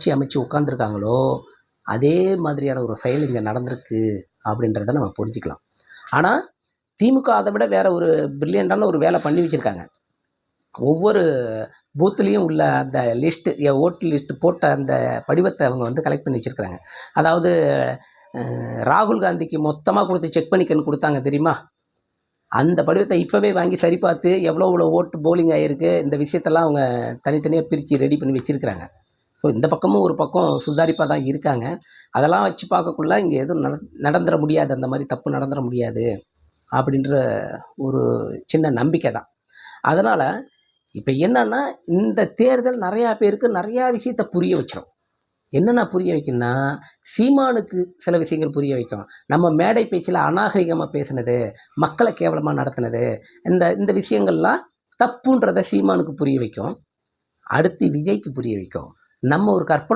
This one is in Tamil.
ஆட்சி அமைச்சு உட்காந்துருக்காங்களோ அதே மாதிரியான ஒரு செயல் இங்கே நடந்திருக்கு அப்படின்றத நம்ம புரிஞ்சுக்கலாம். ஆனால் திமுக அதை விட வேற ஒரு பிரில்லியண்டான ஒரு வேலை பண்ணி வச்சுருக்காங்க. ஒவ்வொரு பூத்துலேயும் உள்ள அந்த லிஸ்ட்டு ஓட்டு லிஸ்ட்டு போட்ட அந்த படிவத்தை அவங்க வந்து கலெக்ட் பண்ணி வச்சுருக்காங்க. அதாவது ராகுல் காந்திக்கு மொத்தமாக கொடுத்து செக் பண்ணிக்கன்னு கொடுத்தாங்க தெரியுமா? அந்த படிவத்தை இப்போவே வாங்கி சரி பார்த்து எவ்வளோ ஓட்டு போலிங் ஆகிருக்கு இந்த விஷயத்தெல்லாம் அவங்க தனித்தனியாக பிரித்து ரெடி பண்ணி வச்சுருக்கிறாங்க. ஸோ இந்த பக்கமும் ஒரு பக்கம் சுதாரிப்பாக தான் இருக்காங்க. அதெல்லாம் வச்சு பார்க்கக்குள்ள இங்கே எதுவும் நடந்துட முடியாது, அந்த மாதிரி தப்பு நடந்துட முடியாது அப்படின்ற ஒரு சின்ன நம்பிக்கை தான். அதனால் இப்போ என்னன்னா இந்த தேர்தல் நிறையா பேருக்கு நிறையா விஷயத்தை புரிய வச்சிடும். என்னென்ன புரிய வைக்கணும்னா, சீமானுக்கு சில விஷயங்கள் புரிய வைக்கும். நம்ம மேடை பேச்சில் அநாகரிகமாக பேசுனது, மக்களை கேவலமாக நடத்துனது, இந்த விஷயங்கள்லாம் தப்புன்றதை சீமானுக்கு புரிய வைக்கும். அடுத்து விஜய்க்கு புரிய வைக்கும். நம்ம ஒரு கற்பனை